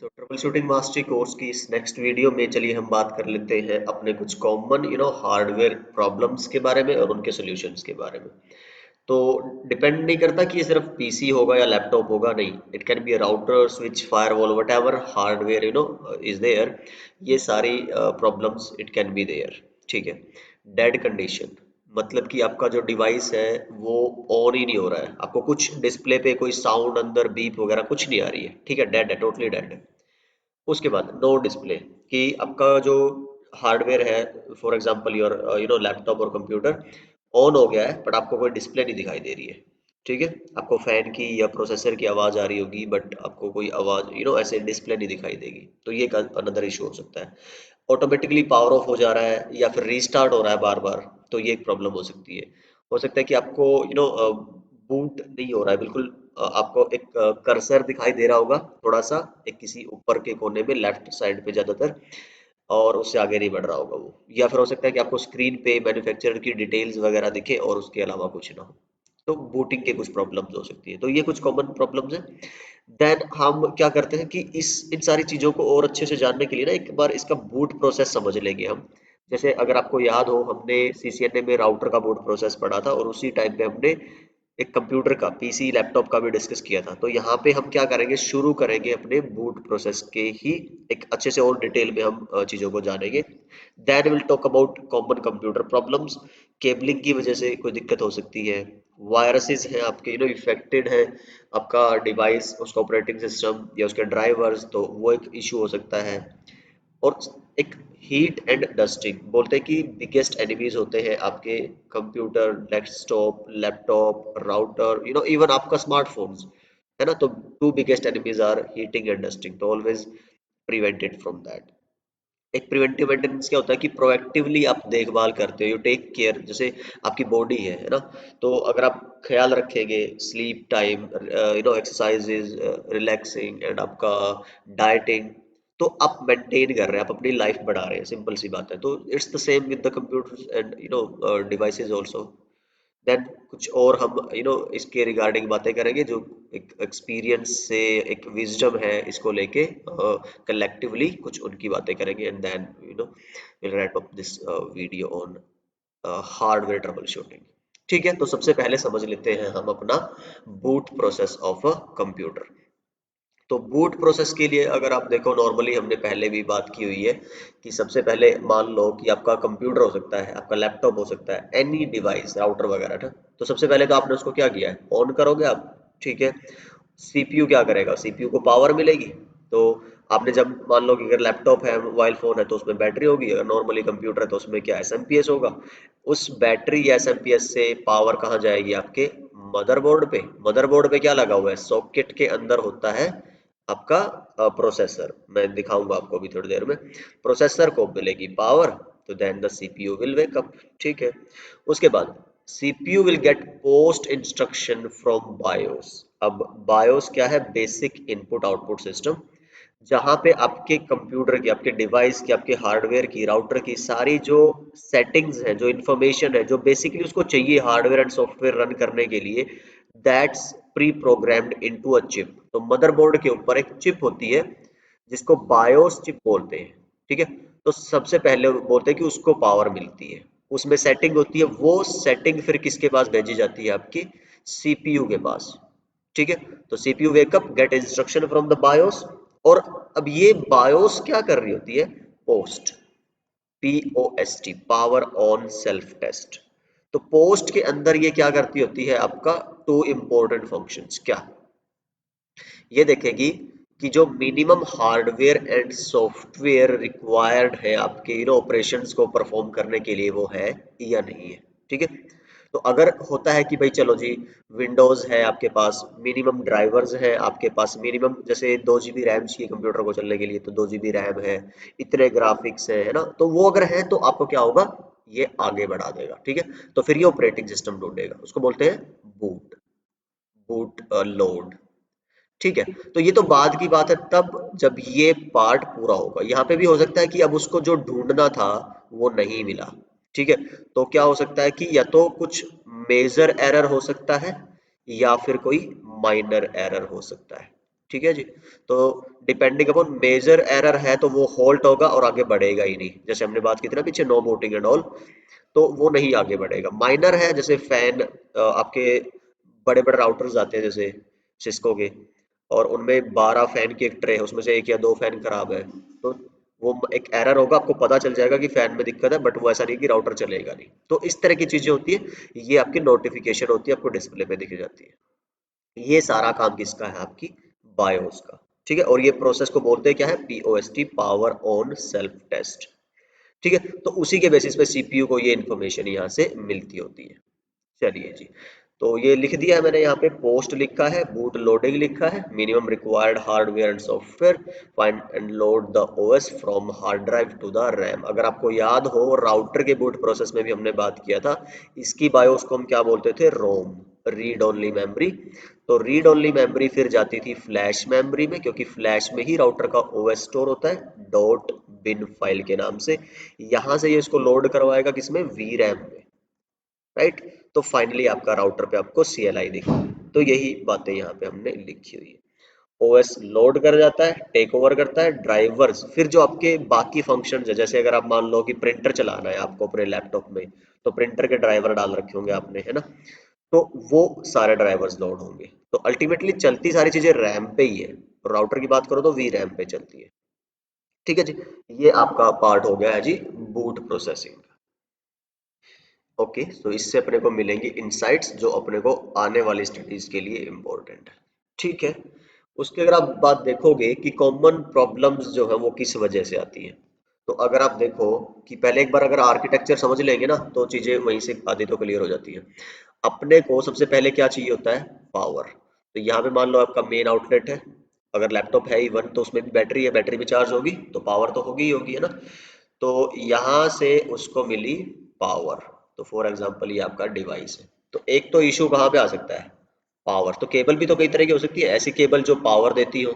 Trouble shooting mastery course की इस next video में चलिए हम बात कर लेते हैं अपने कुछ कॉमन हार्डवेयर प्रॉब्लम्स के बारे में और उनके सॉल्यूशंस के बारे में। तो डिपेंड नहीं करता कि ये सिर्फ पीसी होगा या लैपटॉप होगा, नहीं, it can be router, switch, firewall, whatever hardware is there. ये सारी problems it can be there. ठीक है। डेड कंडीशन मतलब कि आपका जो डिवाइस है वो ऑन ही नहीं हो रहा है, आपको कुछ डिस्प्ले पे कोई साउंड अंदर बीप वगैरह कुछ नहीं आ रही है। ठीक है, डेड है, टोटली डेड है। उसके बाद नो डिस्प्ले, कि आपका जो हार्डवेयर है, फॉर एग्जांपल योर लैपटॉप और कंप्यूटर ऑन हो गया है बट आपको कोई डिस्प्ले नहीं दिखाई दे रही है। ठीक है, आपको फैन की या प्रोसेसर की आवाज आ रही होगी बट आपको कोई आवाज ऐसे डिस्प्ले नहीं दिखाई देगी, तो ये अनदर इशू हो सकता है। ऑटोमेटिकली पावर ऑफ हो जा रहा है या फिर रीस्टार्ट हो रहा है बार बार, तो ये एक प्रॉब्लम हो सकती है। हो सकता है कि आपको बूट नहीं हो रहा है बिल्कुल। आपको एक कर्सर दिखाई दे रहा होगा थोड़ा सा, एक किसी ऊपर के कोने में लेफ्ट साइड पे ज्यादातर, और उससे आगे नहीं बढ़ रहा होगा वो। या फिर हो सकता है कि आपको स्क्रीन पे मैन्युफैक्चरर की डिटेल्स वगैरह दिखे और उसके अलावा कुछ ना हो। तो बूटिंग के कुछ प्रॉब्लम्स हो सकती है, तो ये कुछ कॉमन प्रॉब्लम्स हैं। देन हम क्या करते हैं कि इस इन सारी चीज़ों को और अच्छे से जानने के लिए ना एक बार इसका बूट प्रोसेस समझ लेंगे हम। जैसे अगर आपको याद हो, हमने सीसीएनए में राउटर का बूट प्रोसेस पढ़ा था और उसी टाइम पे हमने एक कंप्यूटर का, पीसी लैपटॉप का भी डिस्कस किया था। तो यहाँ पे हम क्या करेंगे, शुरू करेंगे अपने बूट प्रोसेस के ही एक अच्छे से और डिटेल में हम चीज़ों को जानेंगे। Then will talk about common computer problems. Cabling की वजह से कोई दिक्कत हो सकती है, वायरसेस हैं आपके इफेक्टेड है आपका डिवाइस, उसका ऑपरेटिंग सिस्टम या उसके ड्राइवर्स, तो वो एक इशू हो सकता है। और एक हीट एंड डस्टिंग बोलते हैं कि बिगेस्ट एनिमीज होते हैं आपके computer, desktop, laptop, router, even आपका स्मार्टफोन्स, है ना। तो two biggest enemies are heating and dusting, तो ऑलवेज प्रिवेंटेड फ्रॉम दैट। एक प्रिवेंटिव मेंटेनेंस क्या होता है कि प्रोएक्टिवली आप देखभाल करते हो, यू टेक केयर। जैसे आपकी बॉडी है ना, तो अगर आप ख्याल रखेंगे, sleep time, exercises, relaxing and आपका डाइटिंग, तो आप मेंटेन कर रहे हैं, आप अपनी लाइफ बढ़ा रहे हैं, सिंपल सी बात है। तो it's the same with the computers and devices also. Then कुछ और हम इसके रिगार्डिंग बातें करेंगे, जो एक एक्सपीरियंस से एक विजडम है इसको लेके, कलेक्टिवली कुछ उनकी बातें करेंगे, and then will wrap up this video on hardware troubleshooting. ठीक है, तो सबसे पहले समझ लेते हैं हम अपना boot process of a computer. तो बूट प्रोसेस के लिए अगर आप देखो, नॉर्मली हमने पहले भी बात की हुई है कि सबसे पहले मान लो कि आपका कंप्यूटर हो सकता है, आपका लैपटॉप हो सकता है, एनी डिवाइस, राउटर वगैरह ना। तो सबसे पहले तो आपने उसको क्या किया है, ऑन करोगे आप। ठीक है। सीपीयू क्या करेगा, सीपीयू को पावर मिलेगी। तो आपने जब मान लो कि अगर लैपटॉप है, मोबाइल फोन है, तो उसमें बैटरी होगी, अगर नॉर्मली कंप्यूटर है तो उसमें क्या एसएमपीएस होगा। उस बैटरी या एसएमपीएस से पावर कहाँ जाएगी, आपके मदरबोर्ड पे। मदरबोर्ड पे क्या लगा हुआ है, सॉकेट के अंदर होता है आपका प्रोसेसर। मैं दिखाऊंगा आपको अभी थोड़ी देर में। प्रोसेसर को मिलेगी पावर, तो then the CPU will wake up. ठीक है। उसके बाद CPU will get post instruction from BIOS. अब बायोस क्या है, बेसिक इनपुट आउटपुट सिस्टम, जहां पे आपके कंप्यूटर की, आपके डिवाइस की, आपके हार्डवेयर की, राउटर की सारी जो सेटिंग्स है, जो इंफॉर्मेशन है, जो बेसिकली उसको चाहिए हार्डवेयर एंड सॉफ्टवेयर रन करने के लिए, that's pre programmed into a chip. तो मदरबोर्ड के ऊपर एक चिप होती है जिसको बायोस चिप बोलते हैं। ठीक है। तो सबसे पहले बोलते हैं कि उसको पावर मिलती है, उसमें सेटिंग होती है, वो सेटिंग फिर किसके पास भेजी जाती है, आपकी सीपीयू के पास। ठीक है। तो CPU wake up get instruction from the BIOS. और अब ये बायोस क्या कर रही होती है, POST, P O S T, power on self test. तो पोस्ट के अंदर ये क्या करती होती है, आपका टू इंपॉर्टेंट फंक्शंस, क्या ये देखेगी कि जो minimum hardware and software required है आपके ऑपरेशंस को परफॉर्म करने के लिए, वो है या नहीं है। ठीक है। तो अगर होता है कि भाई चलो जी, विंडोज है आपके पास, मिनिमम ड्राइवर्स है आपके पास, मिनिमम जैसे 2 GB रैम चाहिए कंप्यूटर को चलने के लिए, तो 2 GB रैम है, इतने ग्राफिक्स है ना, तो वो अगर है तो आपको क्या होगा, ये आगे बढ़ा देगा। ठीक है। तो फिर ये ऑपरेटिंग सिस्टम ढूंढेगा, उसको बोलते हैं बूट, बूट लोड। ठीक है। तो ये तो बाद की बात है, तब जब ये पार्ट पूरा होगा। यहाँ पे भी हो सकता है कि अब उसको जो ढूंढना था वो नहीं मिला। ठीक है। तो क्या हो सकता है कि या तो कुछ मेजर एरर हो सकता है या फिर कोई माइनर एरर हो सकता है। ठीक है जी। तो डिपेंडिंग अपॉन मेजर एरर है तो वो होल्ट होगा और आगे बढ़ेगा ही नहीं, जैसे हमने बात की थी ना पीछे नो बूटिंग एंड ऑल, तो वो नहीं आगे बढ़ेगा। माइनर है जैसे फैन, आपके बड़े बड़े राउटर्स आते हैं जैसे सिस्को के, और उनमें 12 फैन की एक ट्रे है, उसमें से एक या दो फैन खराब है, तो वो एक एरर होगा, आपको पता चल जाएगा कि फैन में दिक्कत है, बट वो ऐसा नहीं कि राउटर चलेगा नहीं। तो इस तरह की चीजें होती है, ये आपकी नोटिफिकेशन होती है, आपको डिस्प्ले पे दिख जाती है। ये सारा काम किसका है, आपकी बायोस का। ठीक है, और ये प्रोसेस को बोलते हैं क्या है, P O S T, power on self test. ठीक है, तो उसी के बेसिस पे सीपीयू को ये इन्फॉर्मेशन यहाँ से मिलती होती है। चलिए जी, तो ये लिख दिया है मैंने यहाँ पे, पोस्ट लिखा है, बूट लोडिंग लिखा है, minimum required hardware and software, find and load the OS from hard drive to the RAM. अगर आपको याद हो राउटर के बूट प्रोसेस में भी हमने बात किया था, इसकी बायोस को हम क्या बोलते थे, रोम, रीड ओनली मेमोरी। तो रीड ओनली मेमोरी फिर जाती थी फ्लैश मेमोरी में, क्योंकि फ्लैश में ही राउटर का ओएस स्टोर होता है, डॉट बिन फाइल के नाम से। यहां से ये इसको लोड करवाएगा किसमें, वी रैम में, राइट। तो फाइनली आपका राउटर पे आपको CLI दिखा। तो यही बातें यहाँ पे हमने लिखी हुई है। ओएस लोड कर जाता है, टेक ओवर करता है ड्राइवर्स, फिर जो आपके बाकी फंक्शन है, जैसे अगर आप मान लो कि प्रिंटर चलाना है आपको अपने लैपटॉप में, तो प्रिंटर के ड्राइवर डाल रखे होंगे आपने, है ना, तो वो सारे ड्राइवर्स लोड होंगे। तो अल्टीमेटली चलती सारी चीजें रैम पे ही है। राउटर की बात करो तो वी रैम पे चलती है। ठीक है जी, ये आपका पार्ट हो गया है जी बूट प्रोसेसिंग। ओके, तो इससे अपने को मिलेंगे इनसाइट्स जो अपने को आने वाली स्टडीज के लिए इम्पोर्टेंट है। ठीक है, उसके अगर आप बात देखोगे कि कॉमन प्रॉब्लम्स जो है वो किस वजह से आती हैं, तो अगर आप देखो कि पहले एक बार अगर आर्किटेक्चर समझ लेंगे ना, तो चीजें वहीं से आधी तो क्लियर हो जाती है। अपने को सबसे पहले क्या चाहिए होता है, पावर। तो यहाँ पे मान लो आपका मेन आउटलेट है, अगर लैपटॉप है ही वन, तो उसमें भी बैटरी है, बैटरी भी चार्ज होगी तो पावर तो होगी ही होगी, है ना। तो यहाँ से उसको मिली पावर। तो फॉर एग्जांपल ये आपका डिवाइस है, तो एक तो इशू कहाँ पे आ सकता है, पावर। तो केबल भी तो कई तरह की हो सकती है, ऐसी केबल जो पावर देती हो,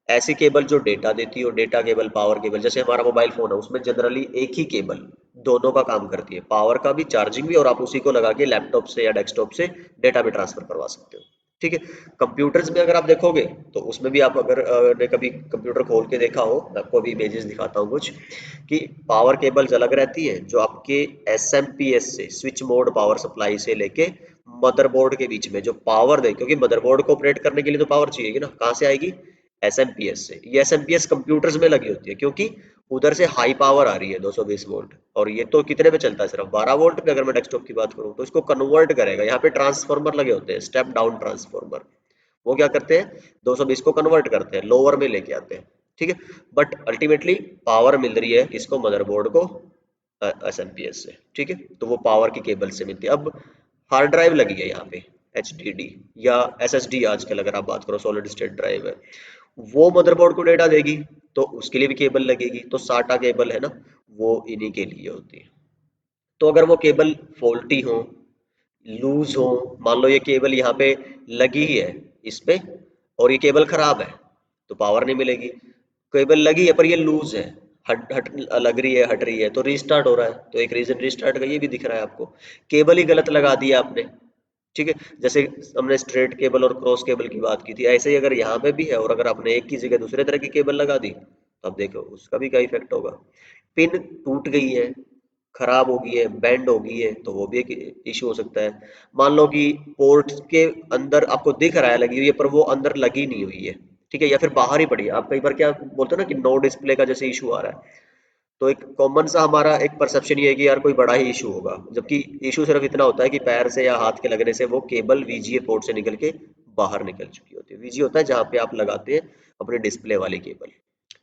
ऐसी केबल जो डेटा देती हो, डेटा केबल, पावर केबल। जैसे हमारा मोबाइल फोन है, उसमें जनरली एक ही केबल दोनों का काम करती है, पावर का भी, चार्जिंग भी, और आप उसी को लगा के लैपटॉप से या डेस्कटॉप से डेटा भी ट्रांसफर करवा सकते हो। ठीक है, कंप्यूटर्स में अगर आप देखोगे तो उसमें भी आप अगर ने कभी कंप्यूटर खोल के देखा हो, मैं आपको अभी इमेजेस दिखाता हूँ कुछ, कि पावर केबल्स अलग रहती है जो आपके एसएमपीएस से, स्विच मोड पावर सप्लाई से लेके मदरबोर्ड के बीच में जो पावर दे, क्योंकि मदरबोर्ड को ऑपरेट करने के लिए तो पावर चाहिए ना, कहाँ से आएगी, एसएमपीएस से। ये एसएमपीएस कंप्यूटर्स में लगी होती है, क्योंकि उधर से हाई पावर आ रही है 220 वोल्ट, और ये तो कितने पे चलता है, सिर्फ 12 वोल्ट पे। अगर मैं डेस्कटॉप की बात करूँ तो इसको कन्वर्ट करेगा, यहाँ पे ट्रांसफार्मर लगे होते हैं, स्टेप डाउन ट्रांसफार्मर। वो क्या करते हैं, 220 को कन्वर्ट करते हैं, लोअर में लेके आते हैं। ठीक है, बट अल्टीमेटली पावर मिल रही है किसको, मदरबोर्ड को, एसएमपीएस से। ठीक है, तो वो पावर की केबल से मिलती है। अब हार्ड ड्राइव लगी है यहाँ पे, HDD या SSD, आजकल अगर आप बात करो सॉलिड स्टेट ड्राइव है, वो मदरबोर्ड को डेटा देगी, तो उसके लिए भी केबल लगेगी। तो साटा केबल है ना, वो इन्हीं के लिए होती है। तो अगर वो केबल फॉल्टी हो, लूज हो, मान लो ये केबल यहाँ पे लगी ही है इस पे, और ये केबल खराब है, तो पावर नहीं मिलेगी। केबल लगी है पर ये लूज है, हट हट लग रही है, हट रही है, तो रीस्टार्ट हो रहा है, तो एक रीजन रीस्टार्ट का ये भी दिख रहा है आपको, केबल ही गलत लगा दिया आपने। ठीक है, जैसे हमने स्ट्रेट केबल और क्रॉस केबल की बात की थी, ऐसे ही अगर यहाँ पे भी है, और अगर आपने एक की जगह दूसरे तरह की केबल लगा दी, तो अब देखो उसका भी क्या इफेक्ट होगा। पिन टूट गई है, खराब हो गई है, बेंड हो गई है, तो वो भी एक इश्यू हो सकता है। मान लो कि पोर्ट के अंदर आपको दिख रहा है लगी हुई है, पर वो अंदर लगी नहीं हुई है, ठीक है, या फिर बाहर ही पड़ी है। आप कई बार क्या बोलते हो ना कि नो डिस्प्ले का जैसे इशू आ रहा है, तो एक कॉमन सा हमारा एक परसेप्शन ये है कि यार कोई बड़ा ही इशू होगा, जबकि इशू सिर्फ इतना होता है कि पैर से या हाथ के लगने से वो केबल VGA पोर्ट से निकल के बाहर निकल चुकी होती है। VGA होता है जहाँ पे आप लगाते हैं अपने डिस्प्ले वाली केबल,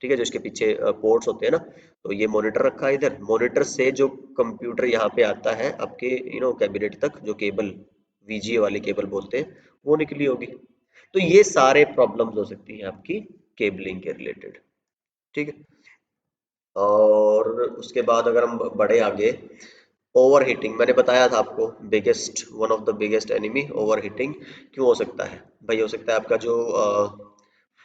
ठीक है, जो इसके पीछे पोर्ट्स होते हैं ना। तो ये मॉनिटर रखा है इधर, मॉनिटर से जो कंप्यूटर यहाँ पे आता है आपके कैबिनेट तक, जो केबल VGA वाली केबल बोलते हैं, वो निकली होगी। तो ये सारे प्रॉब्लम्स हो सकती हैं आपकी केबलिंग के रिलेटेड। ठीक है, और उसके बाद अगर हम बढ़े आगे, ओवर हीटिंग मैंने बताया था आपको, biggest, one of the biggest enemy over heating. क्यों हो सकता है भाई, हो सकता है आपका जो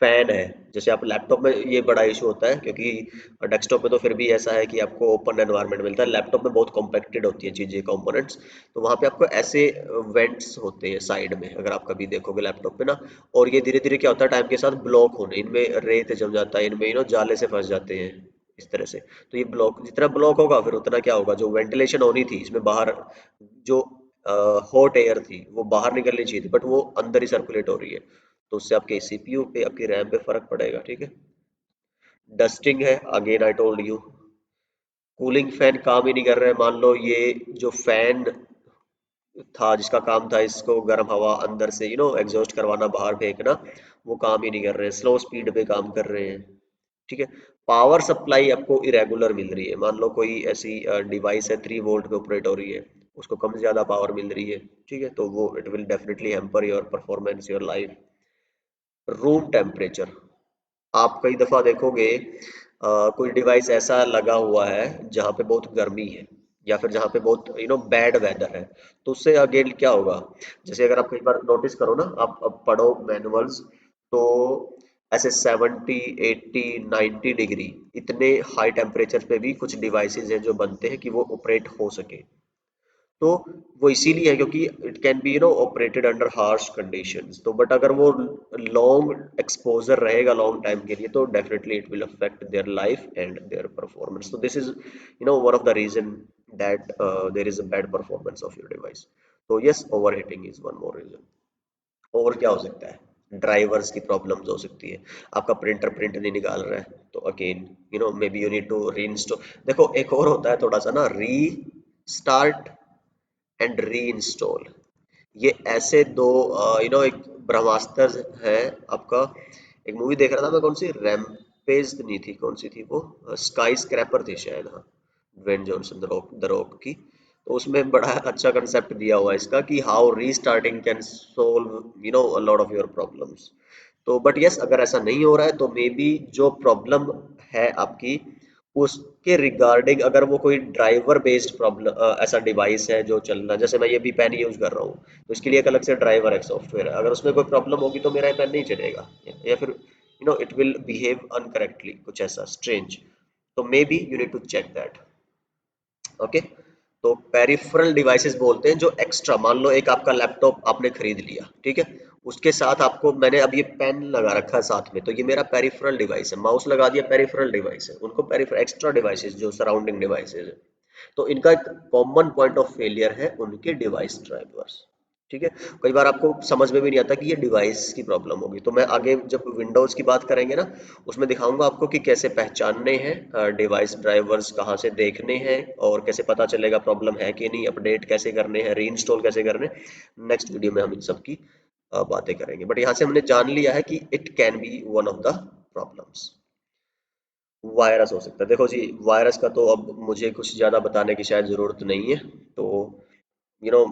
फैन है। जैसे आप लैपटॉप में ये बड़ा इशू होता है, क्योंकि डेस्कटॉप में तो फिर भी ऐसा है कि आपको ओपन एनवायरनमेंट मिलता है, लैपटॉप में बहुत कॉम्पैक्टेड होती है चीज़ें, कंपोनेंट्स। तो वहाँ पे आपको ऐसे वेंट्स होते हैं साइड में, अगर आप कभी देखोगे लैपटॉप पे ना। और ये धीरे धीरे क्या होता है, टाइम के साथ ब्लॉक होने, इनमें रेत जम जाता है, इनमें जाले से फंस जाते हैं इस तरह से। तो ये ब्लॉक जितना ब्लॉक होगा फिर उतना क्या होगा, जो वेंटिलेशन होनी थी इसमें बाहर, जो हॉट एयर थी वो बाहर निकलनी चाहिए थी, बट वो अंदर ही सर्कुलेट हो रही है। तो उससे आपके सीपीयू पे, आपकी रैम पे फर्क पड़ेगा, ठीक है। डस्टिंग है, again I told you. Cooling fan काम ही नहीं कर रहे हैं, मान लो ये जो फैन था जिसका काम था इसको गर्म हवा अंदर से एग्जॉस्ट करवाना, बाहर फेंकना, वो काम ही नहीं कर रहे हैं, स्लो स्पीड पे काम कर रहे हैं, ठीक है। पावर सप्लाई आपको इरेगुलर मिल रही है, मान लो कोई ऐसी डिवाइस है 3 वोल्ट पे ऑपरेट हो रही है, उसको कम से ज्यादा पावर मिल रही है, ठीक है, तो वो it will definitely hamper your performance, your life. Room temperature, आप कई दफा देखोगे कोई डिवाइस ऐसा लगा हुआ है जहाँ पे बहुत गर्मी है, या फिर जहाँ पे बहुत बैड वेदर है, तो उससे अगेन क्या होगा। जैसे अगर आप कई बार नोटिस करो ना, आप अब पढ़ो मैनुअल्स, तो ऐसे 70 80 90 डिग्री इतने हाई टेम्परेचर पे भी कुछ डिवाइसेस हैं जो बनते हैं कि वो ऑपरेट हो सके। तो वो इसीलिए है क्योंकि it can be operated under harsh conditions, तो बट अगर वो लॉन्ग एक्सपोजर रहेगा लॉन्ग टाइम के लिए, तो definitely it will affect their life and their performance. तो this is one of the reason that there is a bad performance of your device. तो yes, over heating is one more reason. और क्या हो सकता है, drivers की problems हो सकती है, आपका प्रिंटर प्रिंट नहीं निकाल रहा है, तो again maybe you need to reinstall. देखो एक और होता है थोड़ा सा ना, री स्टार्ट एंड री इंस्टॉल, ये ऐसे दो एक ब्रह्मास्त्र है आपका। एक मूवी देख रहा था मैं, कौन सी, रैम्पेज नहीं थी, कौन सी थी वो, स्काई स्क्रैपर थी शायद, हाँ, ड्वेन जॉनसन द रॉक की। तो उसमें बड़ा अच्छा कंसेप्ट दिया हुआ है इसका कि how restarting can solve a lot of your problems. तो बट यस, अगर ऐसा नहीं हो रहा है तो मे बी जो प्रॉब्लम है आपकी, उसके रिगार्डिंग अगर वो कोई ड्राइवर बेस्ड प्रॉब्लम, ऐसा डिवाइस है जो चल रहा है, जैसे मैं ये भी पेन यूज कर रहा हूँ, तो इसके लिए एक अलग से ड्राइवर है, सॉफ्टवेयर है, अगर उसमें कोई प्रॉब्लम होगी तो मेरा पेन नहीं चलेगा, या फिर इट विल बिहेव अनकरेक्टली, कुछ ऐसा स्ट्रेंज। तो maybe you need to check that. Okay. तो पेरिफेरल डिवाइसेस बोलते हैं जो एक्स्ट्रा, मान लो एक आपका लैपटॉप आपने खरीद लिया, ठीक है, उसके साथ आपको मैंने अब ये पेन लगा रखा है साथ में, तो ये मेरा पेरिफेरल डिवाइस है, माउस लगा दिया, पेरिफेरल डिवाइस है, उनको पेरिफेरल एक्स्ट्रा डिवाइसेस जो सराउंडिंग डिवाइसेस है। तो इनका एक कॉमन पॉइंट ऑफ फेलियर है उनके डिवाइस ड्राइवर्स, ठीक है। कई बार आपको समझ में भी नहीं आता कि ये डिवाइस की प्रॉब्लम होगी, तो मैं आगे जब विंडोज की बात करेंगे ना, उसमें दिखाऊंगा आपको कि कैसे पहचानने हैं डिवाइस ड्राइवर्स, कहाँ से देखने हैं, और कैसे पता चलेगा प्रॉब्लम है कि नहीं, अपडेट कैसे करने हैं, रीइंस्टॉल कैसे करने हैं। नेक्स्ट वीडियो में हम इन सब की बातें करेंगे, बट यहाँ से हमने जान लिया है कि it can B one of the problems. Virus हो सकता है, देखो जी, वायरस का तो अब मुझे कुछ ज़्यादा बताने की शायद ज़रूरत नहीं है। तो यू नो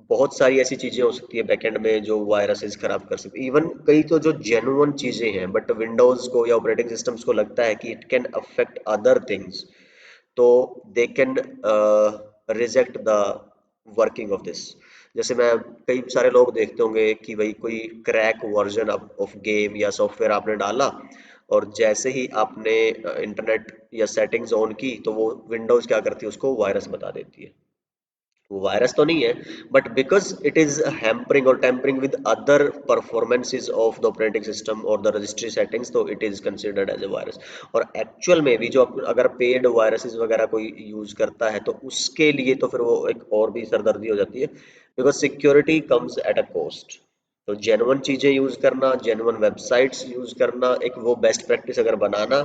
बहुत सारी ऐसी चीजें हो सकती है बैकएंड में जो वायरसेस खराब कर सकती है, इवन कई तो जो जेन्युइन चीजें हैं, बट विंडोज को या ऑपरेटिंग सिस्टम्स को लगता है कि it can affect other things, तो they can reject the working of this. जैसे मैं, कई सारे लोग देखते होंगे कि भाई कोई क्रैक वर्जन ऑफ गेम या सॉफ्टवेयर आपने डाला, और जैसे ही आपने इंटरनेट या सेटिंग्स ऑन की, तो वो विंडोज क्या करती है, उसको वायरस बता देती है। वो वायरस तो नहीं है, but because it is hampering और tampering with other performances of the operating system और द रजिस्ट्री सेटिंग्स, तो it is considered as a virus. और एक्चुअल में भी जो अगर पेड वायरसेस वगैरह कोई यूज करता है, तो उसके लिए तो फिर वो एक और भी सरदर्दी हो जाती है, because security comes at a cost. तो जेन्युइन चीजें यूज करना, जेन्युइन वेबसाइट्स यूज करना, एक वो बेस्ट प्रैक्टिस अगर बनाना,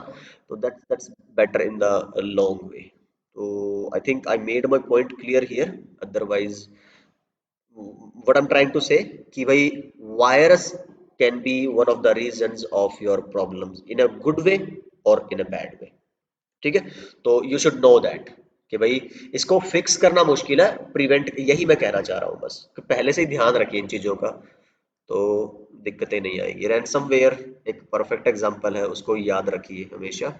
तो that's better in the long way. So I think I made my point clear here. Otherwise, what I'm trying to say कि भाई virus can be one of the reasons of your problems in a good way or in a bad way. ठीक है, तो you should know that कि भाई इसको fix करना मुश्किल है, प्रिवेंट, यही मैं कहना चाह रहा हूँ बस, कि पहले से ही ध्यान रखिए इन चीजों का, तो दिक्कतें नहीं आएगी। रैंसमवेयर एक परफेक्ट एग्जांपल है, उसको याद रखिए हमेशा।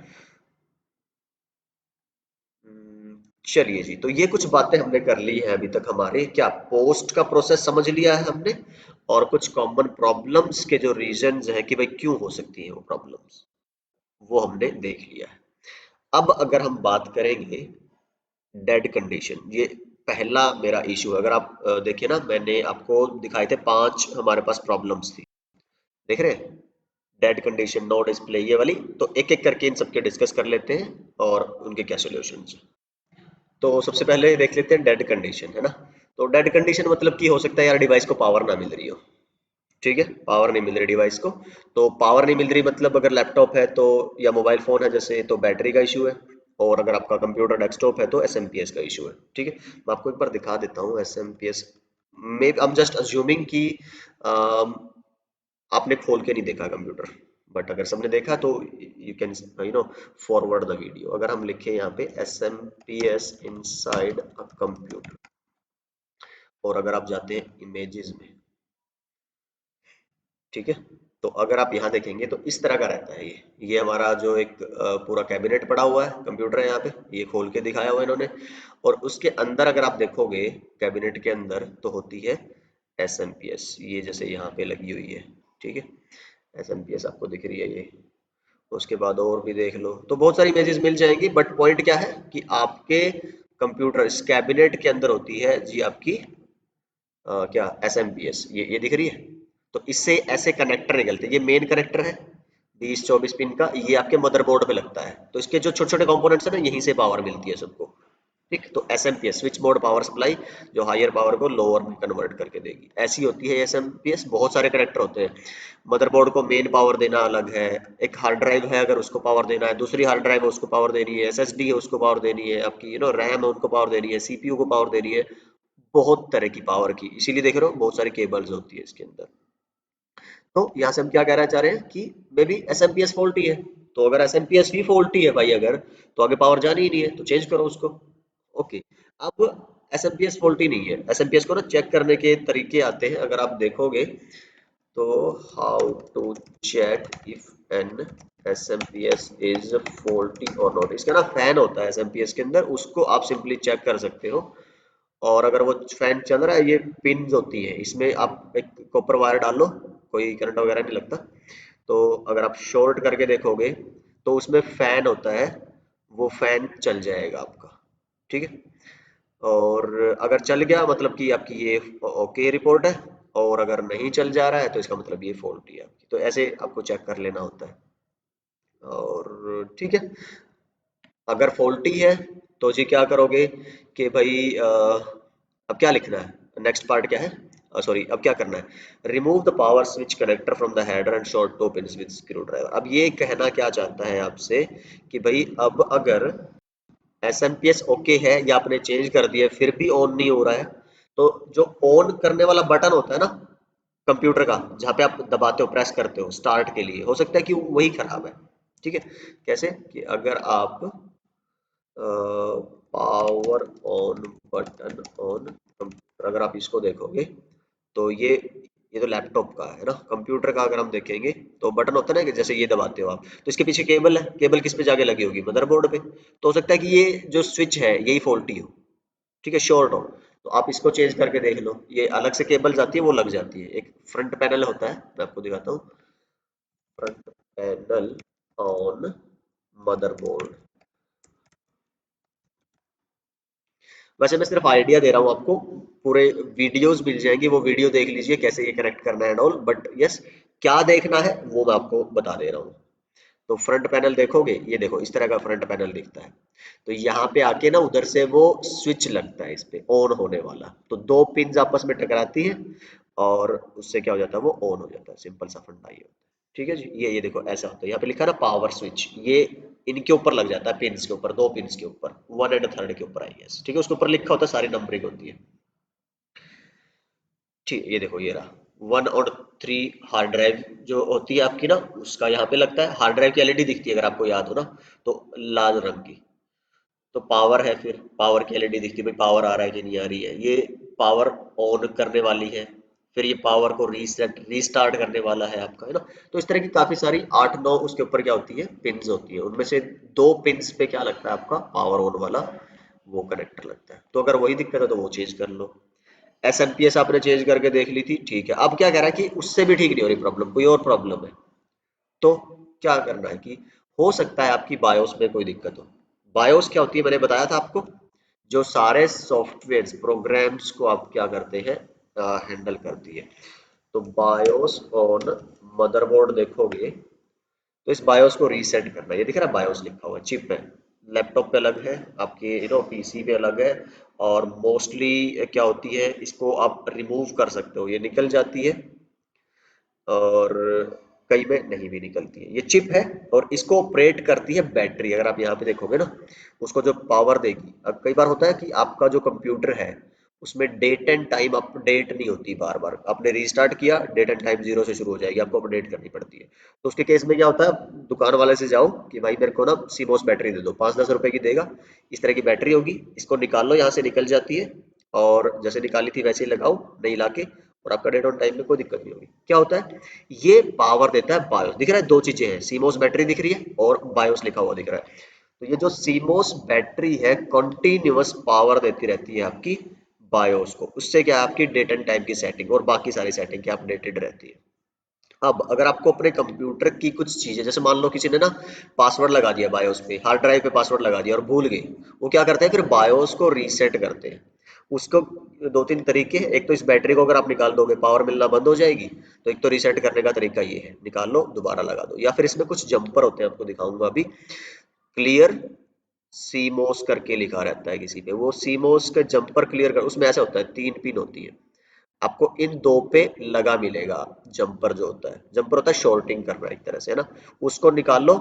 चलिए जी, तो ये कुछ बातें हमने कर ली हैं अभी तक हमारी, क्या पोस्ट का प्रोसेस समझ लिया है हमने, और कुछ कॉमन प्रॉब्लम्स के जो रीजंस हैं कि भाई क्यों हो सकती हैं वो प्रॉब्लम्स, वो हमने देख लिया है। अब अगर हम बात करेंगे डेड कंडीशन, ये पहला मेरा इशू है। अगर आप देखिए ना, मैंने आपको दिखाए थे 5 हमारे पास प्रॉब्लम्स थी, देख रहे हैं, डेड कंडीशन, नो डिस्प्ले, ये वाली। तो एक एक करके इन सबके डिस्कस कर लेते हैं और उनके क्या सॉल्यूशंस हैं। तो सबसे पहले देख लेते हैं डेड कंडीशन, है ना। तो डेड कंडीशन मतलब कि हो सकता है यार डिवाइस को पावर ना मिल रही हो, ठीक है, पावर नहीं मिल रही डिवाइस को। तो पावर नहीं मिल रही मतलब अगर लैपटॉप है तो, या मोबाइल फोन है जैसे, तो बैटरी का इशू है। और अगर आपका कंप्यूटर डेस्कटॉप है तो एसएमपीएस का इशू है, ठीक है। मैं आपको एक बार दिखा देता हूँ एसएमपीएस में। आई एम जस्ट अज्यूमिंग कि अम, आपने खोल के नहीं देखा कंप्यूटर, बट अगर सबने देखा तो you can you know forward the video. अगर हम लिखें यहाँ पे S M P S inside a computer, और अगर आप जाते हैं इमेजेस में, ठीक है, तो अगर आप यहाँ देखेंगे तो इस तरह का रहता है। ये हमारा जो एक पूरा कैबिनेट पड़ा हुआ है, कंप्यूटर है यहाँ पे, ये खोल के दिखाया हुआ है इन्होंने। और उसके अंदर अगर आप देखोगे, कैबिनेट के अंदर तो होती है एस एम पी एस, ये जैसे यहाँ पे लगी हुई है, ठीक है, एस एम पी एस आपको दिख रही है ये। उसके बाद और भी देख लो तो बहुत सारी इमेजेस मिल जाएंगी, बट पॉइंट क्या है कि आपके कंप्यूटर इस कैबिनेट के अंदर होती है जी आपकी क्या एस एम पी एस, ये दिख रही है। तो इससे ऐसे कनेक्टर निकलते हैं, ये मेन कनेक्टर है 20-24 पिन का, ये आपके मदरबोर्ड पे लगता है। तो इसके जो छोटे छोटे कंपोनेंट्स है ना, यहीं से पावर मिलती है सबको, ठीक। तो S M P S switch board power supply, जो हायर पावर को लोअर में कन्वर्ट करके देगी, ऐसी होती है एस एम पी एस। बहुत सारे कनेक्टर होते हैं, मदरबोर्ड को मेन पावर देना अलग है, एक हार्ड ड्राइव है अगर उसको पावर देना है, दूसरी हार्ड ड्राइव है उसको पावर देनी है, एसएसडी है उसको पावर देनी है, आपकी रैम है उनको पावर देनी है, सीपीयू को पावर देनी है, बहुत तरह की पावर की, इसीलिए देख रहे हो बहुत सारी केबल्स होती है इसके अंदर। तो यहाँ से हम क्या कहना चाह रहे हैं कि maybe S M P S faulty है। तो अगर एस एम पी एस भी फॉल्टी है भाई अगर, तो आगे पावर जानी ही नहीं है, तो चेंज करो उसको। ओके, अब S M P S faulty नहीं है, एस एम पी एस को ना चेक करने के तरीके आते हैं, अगर आप देखोगे तो how to check if an S M P S is faulty और नॉट, इसका ना फैन होता है एस एम पी एस के अंदर, उसको आप सिंपली चेक कर सकते हो। और अगर वो फैन चल रहा है, ये पिन्स होती है इसमें, आप एक कॉपर वायर डाल लो, कोई करंट वगैरह नहीं लगता। तो अगर आप शॉर्ट करके देखोगे तो उसमें फैन होता है, वो फैन चल जाएगा आपका, ठीक है। और अगर चल गया मतलब कि आपकी ये ओके रिपोर्ट है, और अगर नहीं चल जा रहा है तो इसका मतलब ये फॉल्ट है आपकी। तो ऐसे आपको चेक कर लेना होता है, और ठीक है। अगर फॉल्टी है तो जी क्या करोगे कि भाई अब क्या लिखना है, नेक्स्ट पार्ट क्या है, सॉरी अब क्या करना है, remove the power switch connector from the header and short two pins with screwdriver. अब ये कहना क्या चाहता है आपसे कि भाई अब अगर S M P S okay है या आपने चेंज कर दिया फिर भी ऑन नहीं हो रहा है, तो जो ऑन करने वाला बटन होता है ना कंप्यूटर का, जहाँ पे आप दबाते हो प्रेस करते हो स्टार्ट के लिए, हो सकता है कि वही खराब है, ठीक है। कैसे कि अगर आप power on button on computer, अगर आप इसको देखोगे तो ये तो लैपटॉप का है ना, कंप्यूटर का अगर हम देखेंगे तो बटन होता है ना कि जैसे ये दबाते हो आप, तो इसके पीछे केबल है, केबल किस पे जाके लगी होगी, मदरबोर्ड पे। तो हो सकता है कि ये जो स्विच है यही फॉल्टी हो, ठीक है, शॉर्ट हो। तो आप इसको चेंज करके देख लो, ये अलग से केबल जाती है, वो लग जाती है। एक फ्रंट पैनल होता है, मैं आपको दिखाता हूँ, फ्रंट पैनल ऑन मदरबोर्ड। वैसे मैं सिर्फ आइडिया दे रहा हूँ आपको, पूरे वीडियोस मिल जाएंगे, वो वीडियो देख लीजिए कैसे ये कनेक्ट करना है एंड ऑल, बट यस क्या देखना है वो मैं आपको बता दे रहा हूँ। तो फ्रंट पैनल देखोगे, ये देखो इस तरह का फ्रंट पैनल दिखता है। तो यहाँ पे आके ना उधर से वो स्विच लगता है इस पे ऑन होने वाला, तो दो पिन आपस में टकराती है और उससे क्या हो जाता है, वो ऑन हो जाता है, सिंपल सा फंडा ये होता है, ठीक है जी। ये देखो ऐसा होता है, यहाँ पे लिखा है ना पावर स्विच, ये इनके ऊपर लग जाता है, पिन्स के ऊपर, दो पिन्स के ऊपर, वन एंड थर्ड के ऊपर आई गेस, ठीक है, उसके ऊपर लिखा होता है, सारी नंबरिंग होती है, ठीक है। ये देखो ये रहा 1 और 3 हार्ड ड्राइव जो होती है आपकी ना, उसका यहाँ पे लगता है, हार्ड ड्राइव की एलईडी दिखती है अगर आपको याद हो ना, तो लाल रंग की। तो पावर है, फिर पावर की एलईडी दिखती है भाई, पावर आ रहा है कि नहीं आ रही है, ये पावर ऑन करने वाली है। फिर ये पावर को रीसेट रीस्टार्ट करने वाला है आपका, है ना। तो इस तरह की काफी सारी 8-9 उसके ऊपर क्या होती है, पिन्स होती है, उनमें से दो पिन्स पे क्या लगता है आपका पावर ऑन वाला वो कनेक्टर लगता है। तो अगर वही दिक्कत है तो वो चेंज कर लो। एसएमपीएस आपने चेंज करके देख ली थी, ठीक है। अब क्या कह रहा है कि उससे भी ठीक नहीं हो रही प्रॉब्लम, कोई और प्रॉब्लम है। तो क्या करना है कि हो सकता है आपकी बायोस में कोई दिक्कत हो। बायोस क्या होती है, मैंने बताया था आपको, जो सारे सॉफ्टवेयर प्रोग्राम्स को आप क्या करते हैं, हैंडल करती है। तो बायोस ऑन मदरबोर्ड देखोगे तो इस बायोस को रीसेट करना है। ये दिख रहा है बायोस लिखा हुआ, चिप है, लैपटॉप पे अलग है, आपके पीसी पे अलग है। और मोस्टली क्या होती है, इसको आप रिमूव कर सकते हो, ये निकल जाती है, और कई में नहीं भी निकलती है। ये चिप है और इसको ऑपरेट करती है बैटरी। अगर आप यहाँ पे देखोगे ना, उसको जो पावर देगी। अब कई बार होता है कि आपका जो कंप्यूटर है उसमें डेट एंड टाइम अपडेट नहीं होती, बार बार आपने रीस्टार्ट किया, डेट एंड टाइम जीरो से शुरू हो जाएगी, आपको अपडेट करनी पड़ती है। तो उसके केस में क्या होता है, दुकान वाले से जाओ कि भाई मेरे को ना सीमोस बैटरी दे दो, 5-10 रुपए की देगा, इस तरह की बैटरी होगी, इसको निकाल लो, यहाँ से निकल जाती है, और जैसे निकाली थी वैसे ही लगाओ, नहीं लाके, और आपका डेट ऑन टाइम में कोई दिक्कत नहीं होगी। क्या होता है, ये पावर देता है बायोस। दिख रहा है, दो चीजें हैं, सीमोस बैटरी दिख रही है और बायोस लिखा हुआ दिख रहा है। तो ये जो सीमोस बैटरी है कंटिन्यूअस पावर देती रहती है आपकी बायोस को। उससे क्या है, आपकी डेट एंड टाइम की सेटिंग और बाकी सारी सेटिंग क्या अपडेटेड रहती है। अब अगर आपको अपने कंप्यूटर की कुछ चीजें, जैसे मान लो किसी ने ना पासवर्ड लगा दिया बायोस पे, हार्ड ड्राइव पे पासवर्ड लगा दिया और भूल गए, वो क्या करते हैं फिर बायोस को रीसेट करते हैं। उसको दो तीन तरीके हैं। एक तो इस बैटरी को अगर आप निकाल दोगे पावर मिलना बंद हो जाएगी, तो एक तो रीसेट करने का तरीका ये है, निकाल लो दोबारा लगा दो, या फिर इसमें कुछ जंपर होते हैं, आपको दिखाऊंगा अभी। क्लियर सीमोस करके लिखा रहता है किसी पे, वो सीमोस का जंपर क्लियर कर, उसमें ऐसा होता है, 3 पिन होती है, आपको इन दो पे लगा मिलेगा। जंपर जो होता है, जंपर होता है शॉर्टिंग करना एक तरह से, है ना। उसको निकाल लो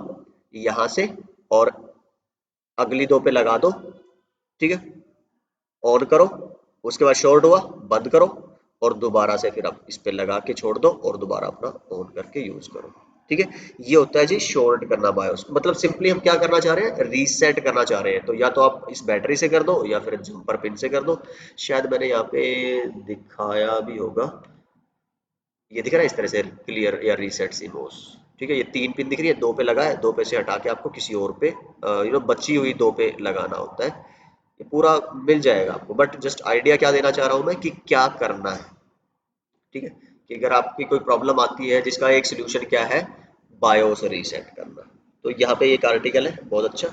यहां से, और अगली दो पे लगा दो, ठीक है। ऑन करो, उसके बाद शॉर्ट हुआ, बंद करो, और दोबारा से फिर आप इस पे लगा के छोड़ दो और दोबारा अपना ऑन करके यूज करो, ठीक है। ये होता है जी शॉर्ट करना बायोस, मतलब सिंपली हम क्या करना चाह रहे हैं, रीसेट करना चाह रहे हैं। तो या तो आप इस बैटरी से कर दो या फिर जंपर पिन से कर दो। शायद मैंने यहाँ पे दिखाया भी होगा, ये दिख रहा है इस तरह से, क्लियर या रीसेट सिमोस, ठीक है। ये 3 पिन दिख रही है, दो पे लगा है, दो पे से हटा के आपको किसी और पे बची हुई दो पे लगाना होता है। ये पूरा मिल जाएगा आपको, बट जस्ट आइडिया क्या देना चाह रहा हूं मैं कि क्या करना है, ठीक है। कि अगर आपकी कोई प्रॉब्लम आती है जिसका एक सोल्यूशन क्या है, बायोस रीसेट करना। तो यहाँ पे एक आर्टिकल है बहुत अच्छा,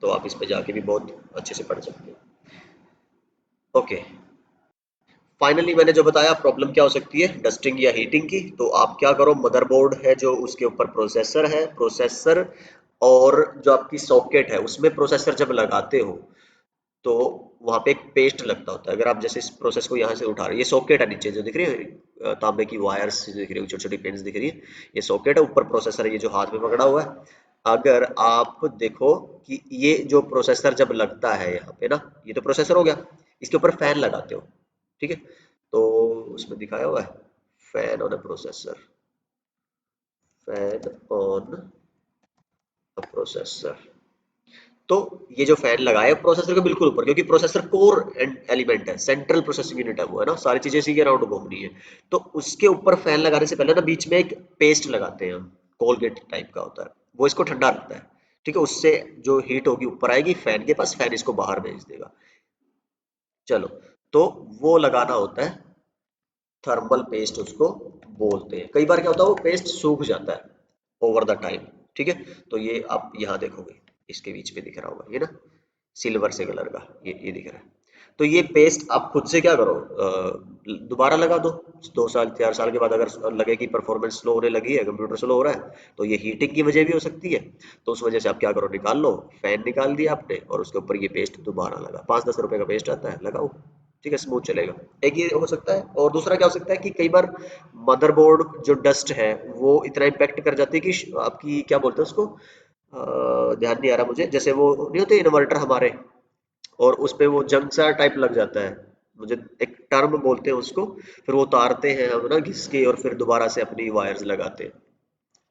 तो आप इस पे जाके भी बहुत अच्छे से पढ़ सकते हो। ओके, फाइनली मैंने जो बताया प्रॉब्लम क्या हो सकती है, डस्टिंग या हीटिंग की। तो आप क्या करो, मदरबोर्ड है जो, उसके ऊपर प्रोसेसर है, प्रोसेसर और जो आपकी सॉकेट है उसमें प्रोसेसर जब लगाते हो तो वहां पे एक पेस्ट लगता होता है। अगर आप जैसे इस प्रोसेस को यहाँ से उठा रहे हैं, ये सॉकेट है नीचे जो दिख रही है, तांबे की वायर्स जो दिख रही है, छोटी छोटी पिन्स दिख रही है, ये सॉकेट है, ऊपर प्रोसेसर है, ये जो हाथ में पकड़ा हुआ है। अगर आप देखो कि ये जो प्रोसेसर जब लगता है यहाँ पे ना, ये तो प्रोसेसर हो गया, इसके ऊपर फैन लगाते हो, ठीक है। तो उसमें दिखाया हुआ है, fan on a processor, fan on a processor. तो ये जो फैन लगा है प्रोसेसर के बिल्कुल ऊपर, क्योंकि प्रोसेसर कोर एलिमेंट है, सेंट्रल प्रोसेसिंग यूनिट है वो, है ना, सारी चीजें इसी के अराउंड घूमनी है। तो उसके ऊपर फैन लगाने से पहले ना बीच में एक पेस्ट लगाते हैं हम, कोलगेट टाइप का होता है, वो इसको ठंडा रखता है, ठीक है। उससे जो हीट होगी ऊपर आएगी फैन के पास, फैन इसको बाहर भेज देगा। चलो, तो वो लगाना होता है, थर्मल पेस्ट उसको बोलते हैं। कई बार क्या होता है, वो पेस्ट सूख जाता है ओवर द टाइम, ठीक है। तो ये आप यहाँ देखोगे, इसके बीच में दिख रहा होगा ये ना, सिल्वर से कलर का, ये दिख रहा है। तो ये पेस्ट आप खुद से क्या करो, दोबारा लगा दो, 2 साल 4 साल के बाद अगर लगे कि परफॉर्मेंस स्लो होने लगी है, कंप्यूटर स्लो हो रहा है, तो ये हीटिंग की वजह भी हो सकती है। तो उस वजह से आप क्या करो, निकाल लो, फैन निकाल दिया आपने, और उसके ऊपर ये पेस्ट दोबारा लगा, 5-10 रुपए का पेस्ट आता है, लगाओ, ठीक है, स्मूथ चलेगा। एक ये हो सकता है, और दूसरा क्या हो सकता है कि कई बार मदरबोर्ड जो डस्ट है वो इतना इम्पैक्ट कर जाती है कि आपकी क्या बोलते हैं उसको, ध्यान नहीं आ रहा मुझे, जैसे वो नहीं होते इन्वर्टर हमारे, और उस पे वो जंग सा टाइप लग जाता है, मुझे एक टर्म बोलते हैं उसको, फिर वो उतारते हैं हम ना घिस के, और फिर दोबारा से अपनी वायर्स लगाते हैं,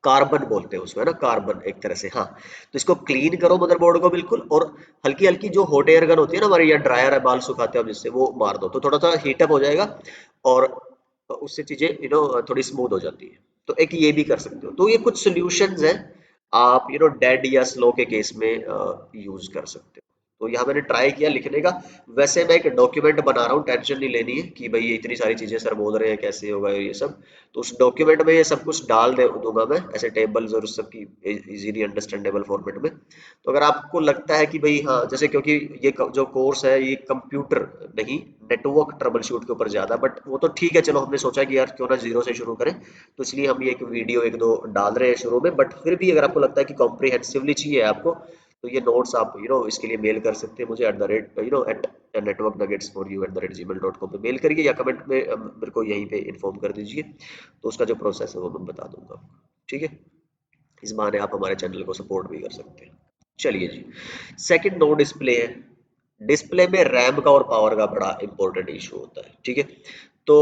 कार्बन बोलते हैं उसको, है ना, कार्बन एक तरह से, हाँ। तो इसको क्लीन करो मदरबोर्ड को बिल्कुल, और हल्की हल्की जो हॉट एयर गन होती है ना हमारी, या ड्रायर है, बाल सुखाते हैं हम जिससे, वो मार दो, तो थोड़ा सा हीटअप हो जाएगा, और उससे चीजें थोड़ी स्मूथ हो जाती है। तो एक ये भी कर सकते हो। तो ये कुछ सोल्यूशंस हैं, आप डेड या स्लो के केस में यूज कर सकते हो। तो यहाँ मैंने ट्राई किया लिखने का। वैसे मैं एक डॉक्यूमेंट बना रहा हूँ, टेंशन नहीं लेनी है कि भाई ये इतनी सारी चीजें सर बोल रहे हैं कैसे होगा ये सब। तो उस डॉक्यूमेंट में ये सब कुछ डाल दे दूंगा मैं, ऐसे टेबल्स और उस सब की इजीली अंडरस्टैंडेबल फॉर्मेट में। तो अगर आपको लगता है कि भाई हाँ, जैसे क्योंकि ये जो कोर्स है ये कंप्यूटर नहीं, नेटवर्क ट्रबल शूट के ऊपर ज्यादा, बट वो तो ठीक है, चलो हमने सोचा कि यार क्यों ना जीरो से शुरू करें, तो इसलिए हम ये एक वीडियो एक दो डाल रहे हैं शुरू में। बट फिर भी अगर आपको लगता है कि कॉम्प्रिहेंसिवली चाहिए आपको, तो ये नोट्स आप इसके लिए मेल कर सकते हैं मुझे at network nuggets for you @gmail.com पे मेल करिए, या कमेंट में मेरे को यहीं पे इन्फॉर्म कर दीजिए। तो उसका जो प्रोसेस है वो मैं बता दूंगा आपको, ठीक है। इस बहाने आप हमारे चैनल को सपोर्ट भी कर सकते हैं। चलिए जी, सेकंड नो डिस्प्ले है। डिस्प्ले में रैम का और पावर का बड़ा इंपॉर्टेंट इशू होता है, ठीक है। तो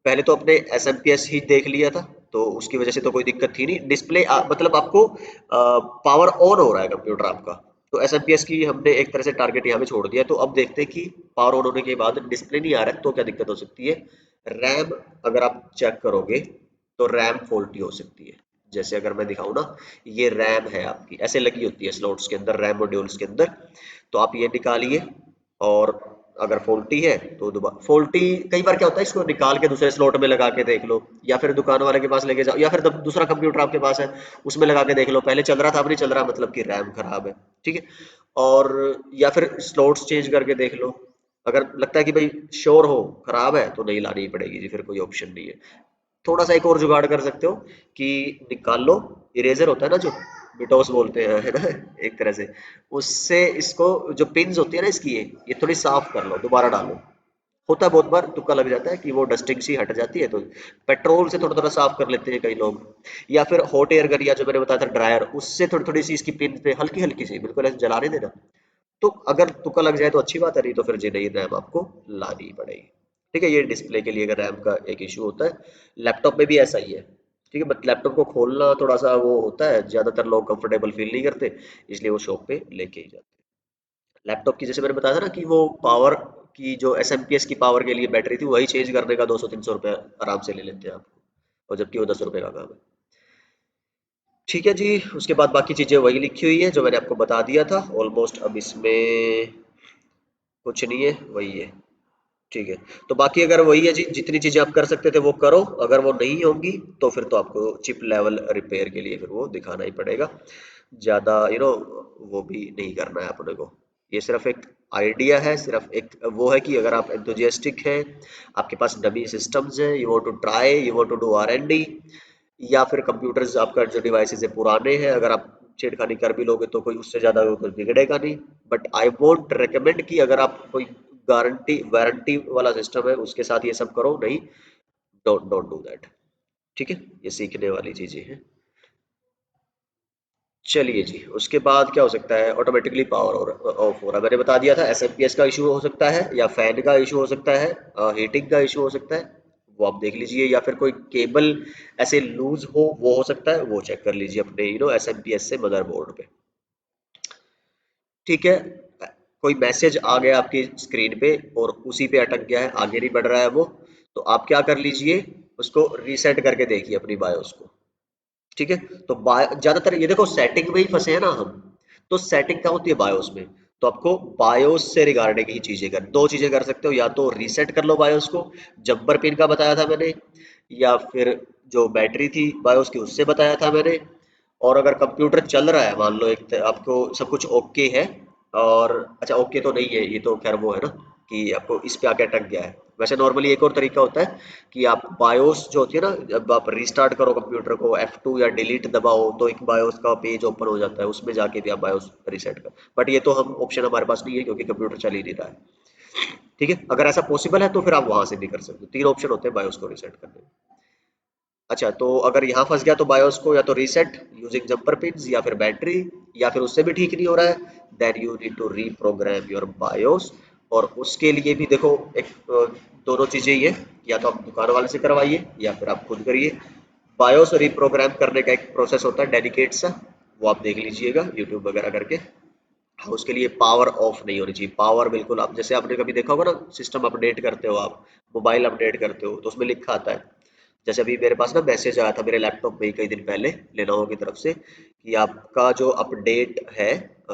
पहले तो अपने एसएमपीएस ही देख लिया था, तो उसकी वजह से तो कोई दिक्कत थी नहीं। डिस्प्ले मतलब आपको पावर ऑन हो रहा है कंप्यूटर आपका, तो एसएमपीएस की हमने एक तरह से टारगेट यहाँ पे छोड़ दिया। तो अब देखते हैं कि पावर ऑन होने के बाद डिस्प्ले नहीं आ रहा है तो क्या दिक्कत हो सकती है। रैम अगर आप चेक करोगे तो रैम फॉल्टी हो सकती है। जैसे अगर मैं दिखाऊं ना, ये रैम है आपकी, ऐसे लगी होती है स्लॉट्स के अंदर, रैम मॉड्यूल्स के अंदर। तो आप ये निकालिए, और अगर फॉल्टी है तो दोबारा फॉल्टी, कई बार क्या होता है इसको निकाल के दूसरे स्लॉट में लगा के देख लो, या फिर दुकान वाले के पास लेके जाओ, या फिर दूसरा कंप्यूटर आपके पास है उसमें लगा के देख लो, पहले चल रहा था अब नहीं चल रहा, मतलब कि रैम खराब है, ठीक है। और या फिर स्लॉट्स चेंज करके देख लो। अगर लगता है कि भाई श्योर हो खराब है तो नहीं लानी पड़ेगी जी, फिर कोई ऑप्शन नहीं है। थोड़ा सा एक और जुगाड़ कर सकते हो कि निकाल लो, इरेजर होता है ना जो बिटोस बोलते हैं, है ना, एक तरह से, उससे इसको जो पिंस होती है ना इसकी, ये थोड़ी साफ कर लो, दोबारा डालो। होता है बहुत बार तुक्का लग जाता है कि वो डस्टिंग सी हट जाती है, तो पेट्रोल से थोड़ा थोड़ा साफ कर लेते हैं कई लोग, या फिर हॉट एयर गन, या जो मैंने बताया था ड्रायर, उससे थोड़ी थोड़ी सी इसकी पिन पे हल्की हल्की सी बिल्कुल ऐसे जला नहीं देना। तो अगर तुक्का लग जाए तो अच्छी बात है, नहीं तो फिर जी नहीं, रैम आपको लानी ही पड़ेगी, ठीक है। ये डिस्प्ले के लिए अगर रैम का एक इशू होता है। लैपटॉप में भी ऐसा ही है, ठीक है, बट लैपटॉप को खोलना थोड़ा सा वो होता है, ज्यादातर लोग कंफर्टेबल फील नहीं करते, इसलिए वो शॉप पे लेके ही जाते हैं। लैपटॉप की जैसे मैंने बताया था ना कि वो पावर की जो एसएमपीएस की पावर के लिए बैटरी थी, वही चेंज करने का 200-300 रुपये आराम से ले लेते हैं आपको, और जबकि वो 10 रुपए का काम है, ठीक है जी। उसके बाद बाकी चीजें वही लिखी हुई है जो मैंने आपको बता दिया था ऑलमोस्ट। अब इसमें कुछ नहीं है, वही है, ठीक है। तो बाकी अगर वही है जी, जितनी चीजें आप कर सकते थे वो करो, अगर वो नहीं होंगी तो फिर तो आपको चिप लेवल रिपेयर के लिए फिर वो दिखाना ही पड़ेगा। ज्यादा वो भी नहीं करना है अपने को। ये सिर्फ एक आइडिया है, सिर्फ एक वो है कि अगर आप एंथुजियास्टिक हैं, आपके पास डमी सिस्टम्स हैं, you want to try, you want to do R&D, या फिर कंप्यूटर्स आपका जो डिवाइसेस है पुराने हैं, अगर आप छेड़खानी कर भी लोगे तो कोई उससे ज्यादा कुछ बिगड़ेगा नहीं। बट आई वोंट रेकमेंड कि अगर आप कोई गारंटी वारंटी वाला सिस्टम है उसके साथ ये सब करो, नहीं, डोंट डोंट डू दैट, ठीक है। ये सीखने वाली चीजें हैं। चलिए जी, उसके बाद क्या हो सकता है, ऑटोमेटिकली पावर और ऑफ हो रहा है, मैंने बता दिया था। एसएमपीएस का इशू हो सकता है, या फैन का इशू हो सकता है, हीटिंग का इशू हो सकता है, वो आप देख लीजिए, या फिर कोई केबल ऐसे लूज हो वो हो सकता है, वो चेक कर लीजिए अपने एसएमपीएस से मदरबोर्ड पे, ठीक है। कोई मैसेज आ गया आपकी स्क्रीन पे और उसी पे अटक गया है, आगे नहीं बढ़ रहा है वो, तो आप क्या कर लीजिए, उसको रीसेट करके देखिए अपनी बायोस को, ठीक है। तो ज्यादातर ये देखो सेटिंग में ही फंसे हैं ना हम, तो सेटिंग क्या होती है बायोस में, तो आपको बायोस से रिगार्डिंग ही चीजें कर, दो चीजें कर सकते हो, या तो रीसेट कर लो बायोस को, जंपर पिन का बताया था मैंने, या फिर जो बैटरी थी बायोस की उससे बताया था मैंने। और अगर कंप्यूटर चल रहा है, मान लो एक आपको सब कुछ ओके है, और अच्छा ओके तो नहीं है ये तो खैर वो है ना कि आपको इस पे आके अटक गया है। वैसे नॉर्मली एक और तरीका होता है कि आप बायोस जो होती है ना, जब आप रीस्टार्ट करो कंप्यूटर को, F2 या डिलीट दबाओ, तो एक बायोस का पेज ओपन हो जाता है, उसमें जाके भी आप बायोस रीसेट कर, बट ये तो हम ऑप्शन हमारे पास नहीं है क्योंकि कंप्यूटर चल ही नहीं रहा है, ठीक है। अगर ऐसा पॉसिबल है तो फिर आप वहां से भी कर सकते हो, तीन ऑप्शन होते हैं बायोस को रीसेट करने में। अच्छा, तो अगर यहाँ फंस गया तो बायोस को या तो रीसेट यूजिंग जंपर पिन्स, या फिर बैटरी, या फिर उससे भी ठीक नहीं हो रहा है, then you need to reprogram your BIOS. और उसके लिए भी देखो एक दोनों चीजें ही है, या तो आप दुकान वाले से करवाइए या फिर आप खुद करिए। बायोस रीप्रोग्राम करने का एक प्रोसेस होता है डेडिकेट सा, वो आप देख लीजिएगा यूट्यूब वगैरह करके। हाँ, उसके लिए पावर ऑफ नहीं होनी चाहिए, पावर बिल्कुल, आप जैसे आपने कभी देखा होगा ना, सिस्टम अपडेट करते हो आप, मोबाइल अपडेट करते हो तो उसमें लिखा आता है जैसे अभी मेरे पास ना मैसेज आया था मेरे लैपटॉप में ही कई दिन पहले लेनोवो की तरफ से कि आपका जो अपडेट है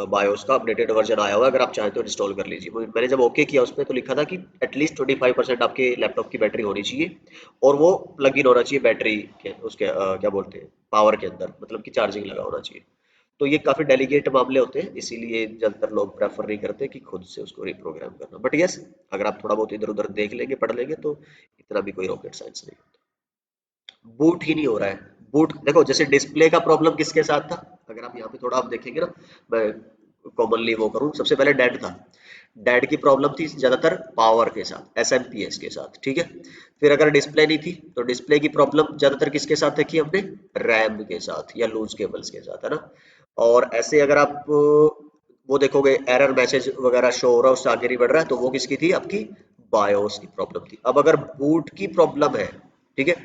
बायोस का अपडेटेड वर्जन आया हुआ है, अगर आप चाहें तो इंस्टॉल कर लीजिए। मैंने जब ओके किया उसमें तो लिखा था कि एटलीस्ट 25% आपके लैपटॉप की बैटरी होनी चाहिए और वो प्लग इन होना चाहिए बैटरी के उसके क्या बोलते हैं पावर के अंदर, मतलब कि चार्जिंग लगा होना चाहिए। तो ये काफ़ी डेलिकेट मामले होते हैं, इसीलिए ज़्यादातर लोग प्रेफर नहीं करते कि खुद से उसको रिप्रोग्राम करना। बट यस, अगर आप थोड़ा बहुत इधर उधर देख लेंगे पढ़ लेंगे तो इतना भी कोई रॉकेट साइंस नहीं होता। बूट ही नहीं हो रहा है। बूट देखो, जैसे डिस्प्ले का प्रॉब्लम किसके साथ था, अगर आप यहाँ पे थोड़ा आप देखेंगे ना, मैं कॉमनली वो करूँ, सबसे पहले डेड था। डेड की प्रॉब्लम थी ज्यादातर पावर के साथ, एसएमपीएस के साथ, ठीक है। फिर अगर डिस्प्ले नहीं थी तो डिस्प्ले की प्रॉब्लम ज्यादातर किसके साथ देखी हमने, रैम के साथ या लूज केबल्स के साथ, है ना। और ऐसे अगर आप वो देखोगे एरर मैसेज वगैरह शो हो रहा है उससे आगे नहीं बढ़ रहा है, तो वो किसकी थी, आपकी बायोस की प्रॉब्लम थी। अब अगर बूट की प्रॉब्लम है, ठीक है,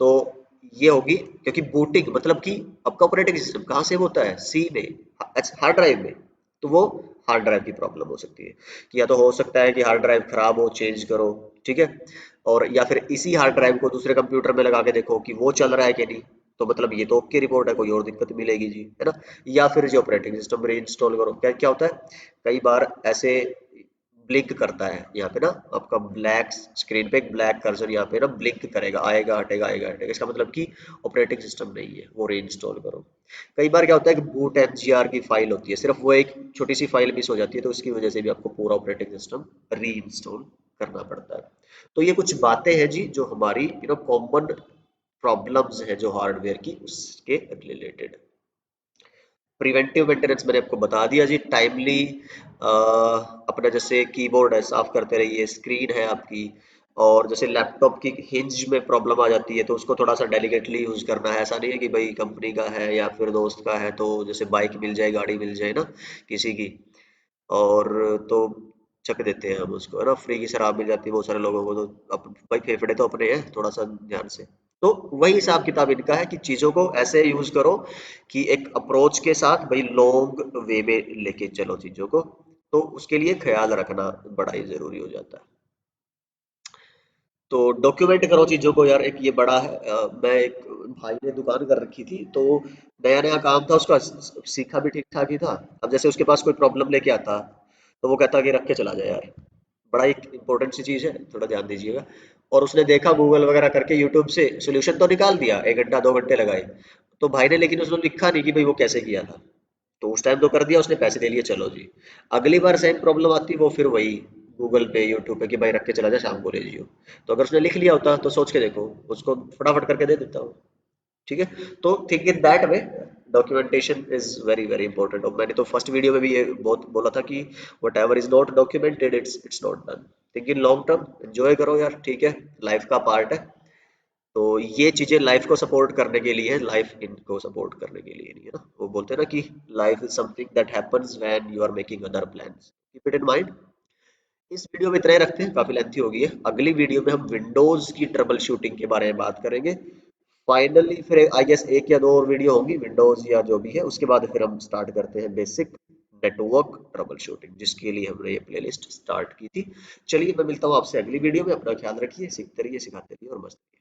तो ये होगी क्योंकि बूटिंग मतलब कि आपका ऑपरेटिंग सिस्टम कहाँ सेव होता है, सी में, हार्ड ड्राइव में। तो वो हार्ड ड्राइव की प्रॉब्लम हो सकती है कि या तो हो सकता है कि हार्ड ड्राइव खराब हो, चेंज करो, ठीक है। और या फिर इसी हार्ड ड्राइव को दूसरे कंप्यूटर में लगा के देखो कि वो चल रहा है कि नहीं, तो मतलब ये तो ओके रिपोर्ट है, कोई और दिक्कत मिलेगी जी, है ना। या फिर जो ऑपरेटिंग सिस्टम री इंस्टॉल करो, क्या क्या होता है, कई बार ऐसे ब्लिंक करता है यहाँ पे ना, आपका ब्लैक स्क्रीन पे एक ब्लैक कर्सर यहाँ पे ना ब्लिंक करेगा, आएगा हटेगा आएगा हटेगा, इसका मतलब कि ऑपरेटिंग सिस्टम नहीं है, वो री इंस्टॉल करो। कई बार क्या होता है कि बूट एमजीआर की फाइल होती है, सिर्फ वो एक छोटी सी फाइल मिस हो जाती है, तो उसकी वजह से भी आपको पूरा ऑपरेटिंग सिस्टम री इंस्टॉल करना पड़ता है। तो ये कुछ बातें हैं जी जो हमारी कॉमन प्रॉब्लम्स है जो हार्डवेयर की उसके रिलेटेड। प्रिवेंटिव मेंटेनेंस मैंने आपको बता दिया जी, टाइमली अपना जैसे कीबोर्ड है साफ करते रहिए, स्क्रीन है आपकी, और जैसे लैपटॉप की हिंज में प्रॉब्लम आ जाती है तो उसको थोड़ा सा डेलिकेटली यूज करना है। ऐसा नहीं है कि भाई कंपनी का है या फिर दोस्त का है तो जैसे बाइक मिल जाए, गाड़ी मिल जाए ना किसी की, और तो चक देते हैं हम उसको, है ना। फ्री की शराब मिल जाती है बहुत सारे लोगों को, तो भाई फेफड़े तो अपने हैं, थोड़ा सा ध्यान से। तो वही हिसाब किताब इनका है कि चीजों को ऐसे यूज करो कि एक अप्रोच के साथ भाई लॉन्ग वे में लेके चलो चीजों को, तो उसके लिए ख्याल रखना बड़ा ही जरूरी हो जाता है। तो डॉक्यूमेंट करो चीज़ों को यार, एक ये बड़ा है। मैं एक भाई ने दुकान कर रखी थी, तो नया नया काम था उसका, सीखा भी ठीक ठाक ही था। अब जैसे उसके पास कोई प्रॉब्लम लेके आता तो वो कहता कि रख के चला जाए यार, बड़ा एक इंपॉर्टेंट सी चीज़ है, थोड़ा ध्यान दीजिएगा। और उसने देखा गूगल वगैरह करके यूट्यूब से सोल्यूशन तो निकाल दिया, 1 घंटा 2 घंटे लगाए, तो भाई ने लेकिन उसने लिखा नहीं कि भाई वो कैसे किया था। तो उस टाइम तो कर दिया उसने, पैसे दे लिए, चलो जी। अगली बार सेम प्रॉब्लम आती वो फिर वही गूगल पे यूट्यूब पे कि भाई रख के चला जा, शाम को ले जियो। तो अगर उसने लिख लिया होता तो सोच के देखो, उसको फटाफट करके दे देता हूँ, ठीक है। तो think in that way, documentation is very very important. और मैंने तो फर्स्ट वीडियो में भी ये बहुत बोला था कि what ever is not documented it's not done. Think in long term, enjoy करो यार, ठीक है, लाइफ का पार्ट है। तो ये चीजें लाइफ को सपोर्ट करने के लिए है, लाइफ इनको सपोर्ट करने के लिए नहीं है ना। वो बोलते हैं ना कि life is something that happens when you are making other plans, keep it in mind. इस वीडियो में इतना ही रखते हैं, काफी लेंथी हो गई है। अगली वीडियो में हम विंडोज की ट्रबल शूटिंग के बारे में बात करेंगे। फाइनली फिर आई गेस एक या दो और वीडियो होंगी विंडोज या जो भी है, उसके बाद फिर हम स्टार्ट करते हैं बेसिक नेटवर्क ट्रबल शूटिंग, जिसके लिए हमने ये प्लेलिस्ट स्टार्ट की थी। चलिए मैं मिलता हूँ आपसे अगली वीडियो में, अपना ख्याल रखिए, सीखते रहिए, सिखाते रहिए और मस्त रहिए।